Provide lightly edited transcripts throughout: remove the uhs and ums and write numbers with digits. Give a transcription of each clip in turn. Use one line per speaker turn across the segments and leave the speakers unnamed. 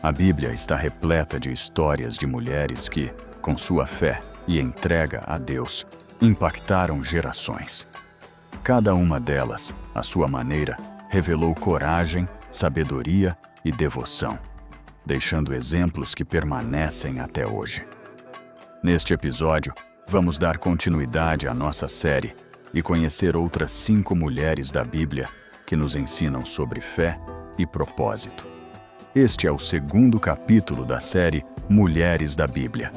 A Bíblia está repleta de histórias de mulheres que, com sua fé e entrega a Deus, impactaram gerações. Cada uma delas, à sua maneira, revelou coragem, sabedoria e devoção, deixando exemplos que permanecem até hoje. Neste episódio, vamos dar continuidade à nossa série e conhecer outras 5 mulheres da Bíblia que nos ensinam sobre fé e propósito. Este é o segundo capítulo da série Mulheres da Bíblia.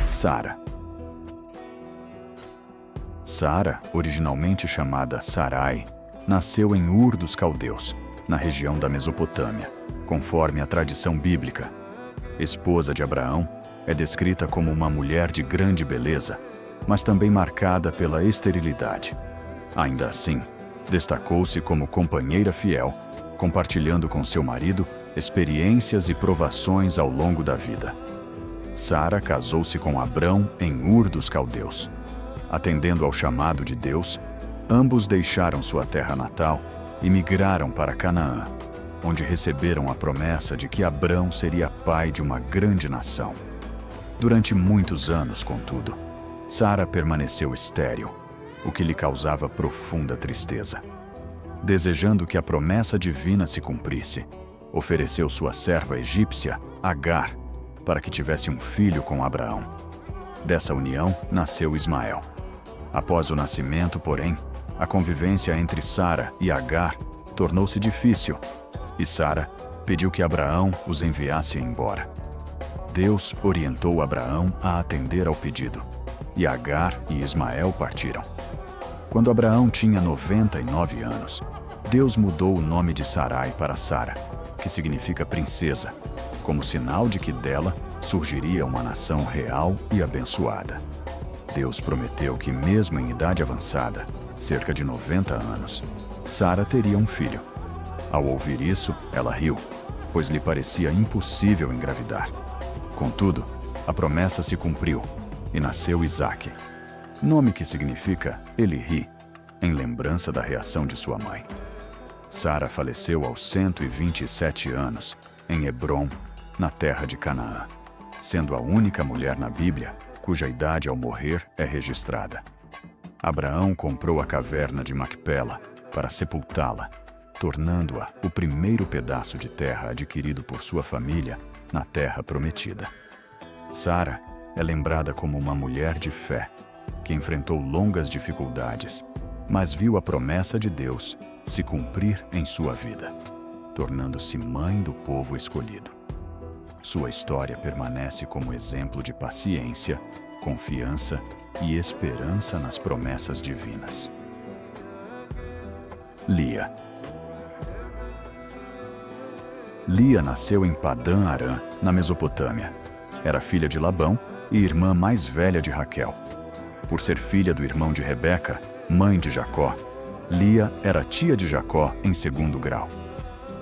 Sara. Sara, originalmente chamada Sarai, nasceu em Ur dos Caldeus, na região da Mesopotâmia, conforme a tradição bíblica. Esposa de Abraão, é descrita como uma mulher de grande beleza, mas também marcada pela esterilidade. Ainda assim, destacou-se como companheira fiel, compartilhando com seu marido experiências e provações ao longo da vida. Sara casou-se com Abrão em Ur dos Caldeus. Atendendo ao chamado de Deus, ambos deixaram sua terra natal e migraram para Canaã, onde receberam a promessa de que Abrão seria pai de uma grande nação. Durante muitos anos, contudo, Sara permaneceu estéril, o que lhe causava profunda tristeza. Desejando que a promessa divina se cumprisse, ofereceu sua serva egípcia, Agar, para que tivesse um filho com Abraão. Dessa união nasceu Ismael. Após o nascimento, porém, a convivência entre Sara e Agar tornou-se difícil, e Sara pediu que Abraão os enviasse embora. Deus orientou Abraão a atender ao pedido, e Agar e Ismael partiram. Quando Abraão tinha 99 anos, Deus mudou o nome de Sarai para Sara, que significa princesa, como sinal de que dela surgiria uma nação real e abençoada. Deus prometeu que, mesmo em idade avançada, cerca de 90 anos, Sara teria um filho. Ao ouvir isso, ela riu, pois lhe parecia impossível engravidar. Contudo, a promessa se cumpriu e nasceu Isaque, nome que significa ele ri, em lembrança da reação de sua mãe. Sara faleceu aos 127 anos, em Hebrom, na terra de Canaã, sendo a única mulher na Bíblia cuja idade ao morrer é registrada. Abraão comprou a caverna de Macpela para sepultá-la, tornando-a o primeiro pedaço de terra adquirido por sua família na terra prometida. Sara é lembrada como uma mulher de fé, que enfrentou longas dificuldades, mas viu a promessa de Deus se cumprir em sua vida, tornando-se mãe do povo escolhido. Sua história permanece como exemplo de paciência, confiança e esperança nas promessas divinas. Lia. Lia nasceu em Padã Arã, na Mesopotâmia. Era filha de Labão e irmã mais velha de Raquel. Por ser filha do irmão de Rebeca, mãe de Jacó, Lia era tia de Jacó em 2º grau.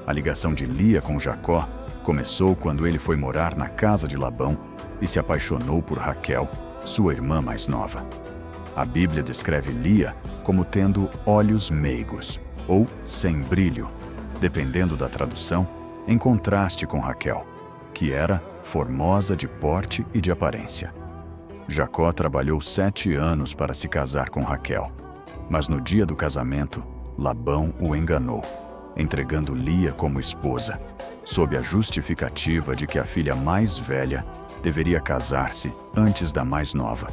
A ligação de Lia com Jacó começou quando ele foi morar na casa de Labão e se apaixonou por Raquel, sua irmã mais nova. A Bíblia descreve Lia como tendo olhos meigos, ou sem brilho, dependendo da tradução, em contraste com Raquel, que era formosa de porte e de aparência. Jacó trabalhou 7 anos para se casar com Raquel, mas no dia do casamento, Labão o enganou, entregando Lia como esposa, sob a justificativa de que a filha mais velha deveria casar-se antes da mais nova.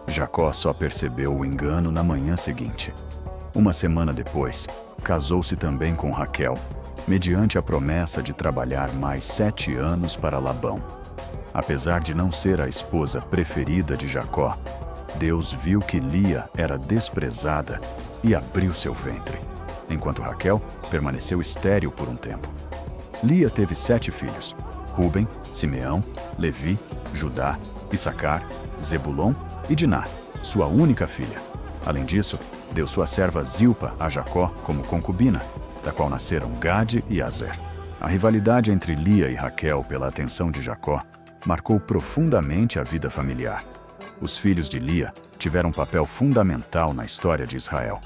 Jacó só percebeu o engano na manhã seguinte. Uma semana depois, casou-se também com Raquel, mediante a promessa de trabalhar mais 7 anos para Labão. Apesar de não ser a esposa preferida de Jacó, Deus viu que Lia era desprezada e abriu seu ventre, enquanto Raquel permaneceu estéril por um tempo. Lia teve 7 filhos: Rúben, Simeão, Levi, Judá, Issacar, Zebulon e Diná, sua única filha. Além disso, deu sua serva Zilpa a Jacó como concubina, da qual nasceram Gade e Azer. A rivalidade entre Lia e Raquel pela atenção de Jacó marcou profundamente a vida familiar. Os filhos de Lia tiveram um papel fundamental na história de Israel.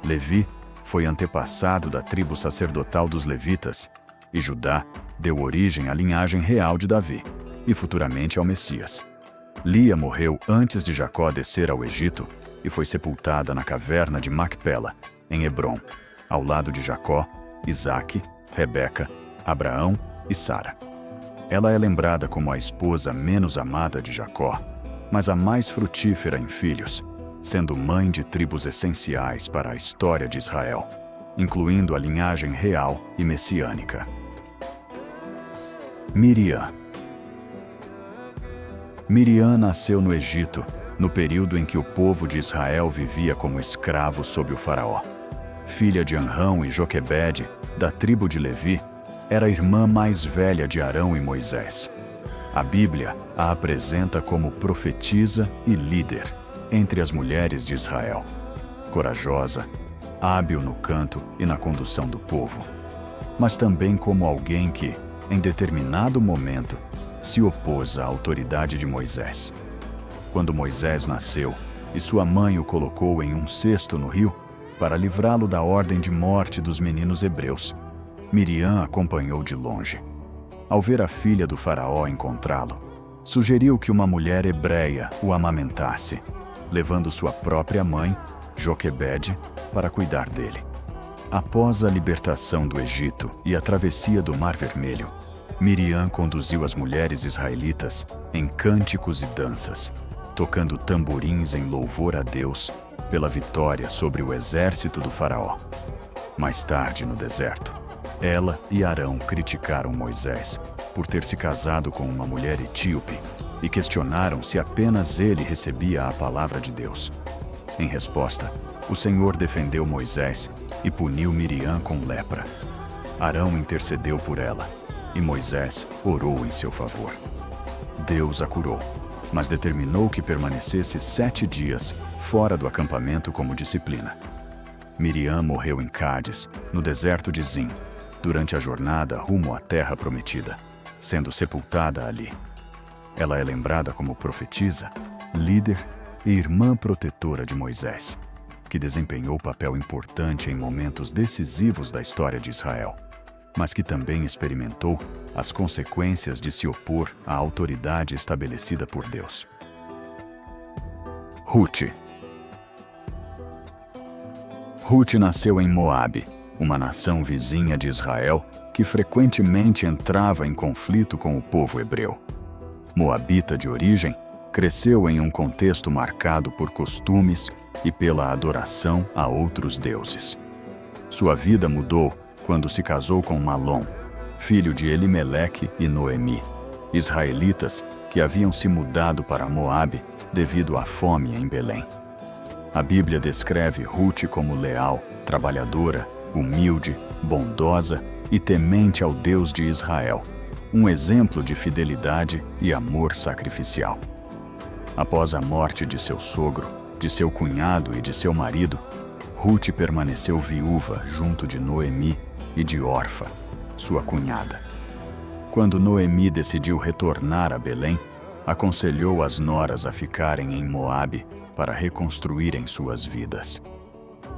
Levi foi antepassado da tribo sacerdotal dos levitas, e Judá deu origem à linhagem real de Davi, e futuramente ao Messias. Lia morreu antes de Jacó descer ao Egito e foi sepultada na caverna de Macpela, em Hebrom, ao lado de Jacó, Isaque, Rebeca, Abraão e Sara. Ela é lembrada como a esposa menos amada de Jacó, mas a mais frutífera em filhos, sendo mãe de tribos essenciais para a história de Israel, incluindo a linhagem real e messiânica. Miriam. Miriam nasceu no Egito, no período em que o povo de Israel vivia como escravo sob o faraó. Filha de Anrão e Joquebede, da tribo de Levi, era a irmã mais velha de Arão e Moisés. A Bíblia a apresenta como profetisa e líder entre as mulheres de Israel. Corajosa, hábil no canto e na condução do povo, mas também como alguém que, em determinado momento, se opôs à autoridade de Moisés. Quando Moisés nasceu e sua mãe o colocou em um cesto no rio para livrá-lo da ordem de morte dos meninos hebreus, Miriam acompanhou de longe. Ao ver a filha do faraó encontrá-lo, sugeriu que uma mulher hebreia o amamentasse, levando sua própria mãe, Joquebede, para cuidar dele. Após a libertação do Egito e a travessia do Mar Vermelho, Miriam conduziu as mulheres israelitas em cânticos e danças, tocando tamborins em louvor a Deus pela vitória sobre o exército do faraó. Mais tarde, no deserto, ela e Arão criticaram Moisés por ter se casado com uma mulher etíope e questionaram se apenas ele recebia a palavra de Deus. Em resposta, o Senhor defendeu Moisés e puniu Miriam com lepra. Arão intercedeu por ela e Moisés orou em seu favor. Deus a curou, mas determinou que permanecesse 7 dias fora do acampamento como disciplina. Miriam morreu em Cádiz, no deserto de Zim, durante a jornada rumo à Terra Prometida, sendo sepultada ali. Ela é lembrada como profetisa, líder e irmã protetora de Moisés, que desempenhou papel importante em momentos decisivos da história de Israel, mas que também experimentou as consequências de se opor à autoridade estabelecida por Deus. Ruth. Ruth nasceu em Moabe, uma nação vizinha de Israel que frequentemente entrava em conflito com o povo hebreu. Moabita de origem, cresceu em um contexto marcado por costumes e pela adoração a outros deuses. Sua vida mudou quando se casou com Malom, filho de Elimeleque e Noemi, israelitas que haviam se mudado para Moabe devido à fome em Belém. A Bíblia descreve Ruth como leal, trabalhadora, humilde, bondosa e temente ao Deus de Israel, um exemplo de fidelidade e amor sacrificial. Após a morte de seu sogro, de seu cunhado e de seu marido, Ruth permaneceu viúva junto de Noemi e de Orfa, sua cunhada. Quando Noemi decidiu retornar a Belém, aconselhou as noras a ficarem em Moabe para reconstruírem suas vidas.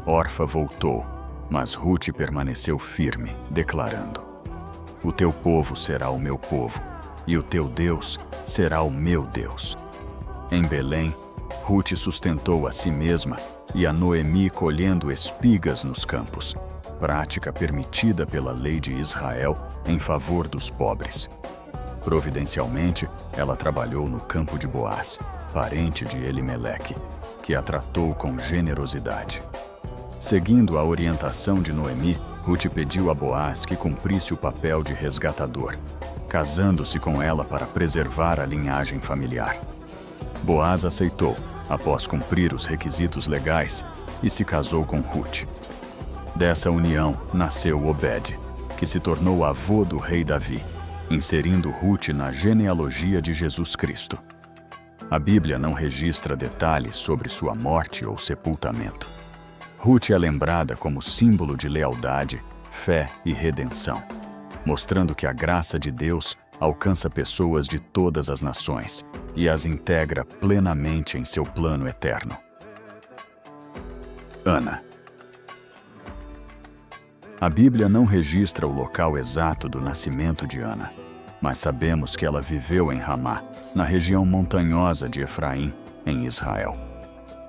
Orfa voltou, mas Ruth permaneceu firme, declarando: "O teu povo será o meu povo, e o teu Deus será o meu Deus." Em Belém, Ruth sustentou a si mesma e a Noemi colhendo espigas nos campos, prática permitida pela lei de Israel em favor dos pobres. Providencialmente, ela trabalhou no campo de Boaz, parente de Elimeleque, que a tratou com generosidade. Seguindo a orientação de Noemi, Ruth pediu a Boaz que cumprisse o papel de resgatador, casando-se com ela para preservar a linhagem familiar. Boaz aceitou, após cumprir os requisitos legais, e se casou com Ruth. Dessa união nasceu Obed, que se tornou avô do rei Davi, inserindo Ruth na genealogia de Jesus Cristo. A Bíblia não registra detalhes sobre sua morte ou sepultamento. Ruth é lembrada como símbolo de lealdade, fé e redenção, mostrando que a graça de Deus alcança pessoas de todas as nações e as integra plenamente em seu plano eterno. Ana. A Bíblia não registra o local exato do nascimento de Ana, mas sabemos que ela viveu em Ramá, na região montanhosa de Efraim, em Israel.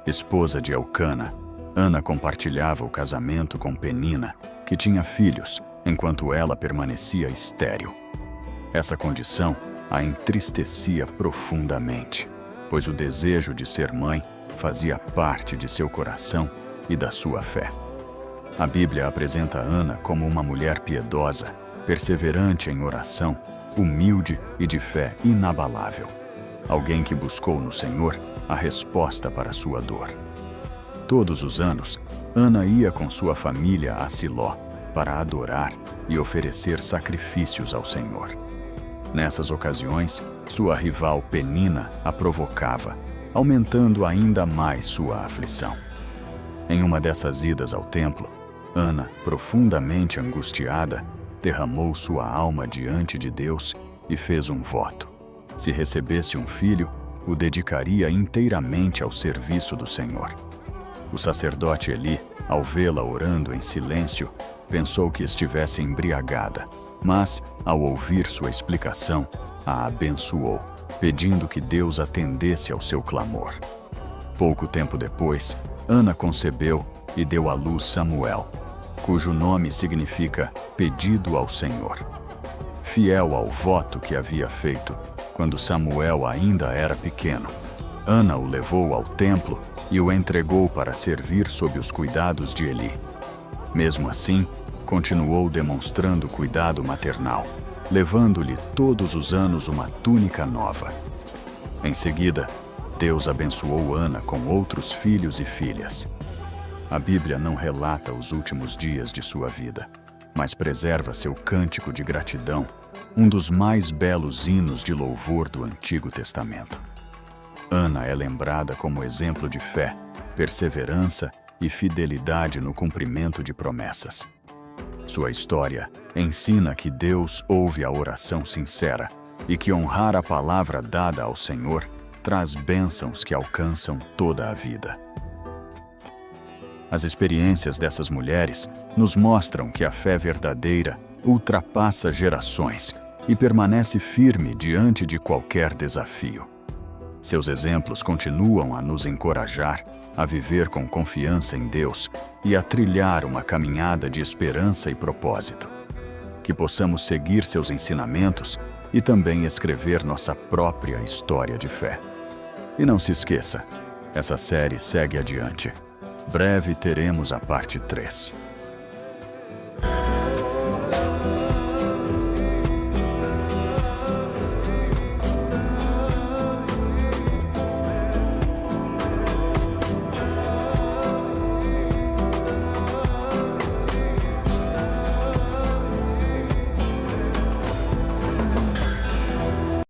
Esposa de Elcana, Ana compartilhava o casamento com Penina, que tinha filhos, enquanto ela permanecia estéril. Essa condição a entristecia profundamente, pois o desejo de ser mãe fazia parte de seu coração e da sua fé. A Bíblia apresenta Ana como uma mulher piedosa, perseverante em oração, humilde e de fé inabalável. Alguém que buscou no Senhor a resposta para sua dor. Todos os anos, Ana ia com sua família a Siló para adorar e oferecer sacrifícios ao Senhor. Nessas ocasiões, sua rival Penina a provocava, aumentando ainda mais sua aflição. Em uma dessas idas ao templo, Ana, profundamente angustiada, derramou sua alma diante de Deus e fez um voto. Se recebesse um filho, o dedicaria inteiramente ao serviço do Senhor. O sacerdote Eli, ao vê-la orando em silêncio, pensou que estivesse embriagada, mas, ao ouvir sua explicação, a abençoou, pedindo que Deus atendesse ao seu clamor. Pouco tempo depois, Ana concebeu e deu à luz Samuel, cujo nome significa pedido ao Senhor. Fiel ao voto que havia feito, quando Samuel ainda era pequeno, Ana o levou ao templo e o entregou para servir sob os cuidados de Eli. Mesmo assim, continuou demonstrando cuidado maternal, levando-lhe todos os anos uma túnica nova. Em seguida, Deus abençoou Ana com outros filhos e filhas. A Bíblia não relata os últimos dias de sua vida, mas preserva seu cântico de gratidão, um dos mais belos hinos de louvor do Antigo Testamento. Ana é lembrada como exemplo de fé, perseverança e fidelidade no cumprimento de promessas. Sua história ensina que Deus ouve a oração sincera e que honrar a palavra dada ao Senhor traz bênçãos que alcançam toda a vida. As experiências dessas mulheres nos mostram que a fé verdadeira ultrapassa gerações e permanece firme diante de qualquer desafio. Seus exemplos continuam a nos encorajar a viver com confiança em Deus e a trilhar uma caminhada de esperança e propósito. Que possamos seguir seus ensinamentos e também escrever nossa própria história de fé. E não se esqueça, essa série segue adiante. Breve teremos a parte 3.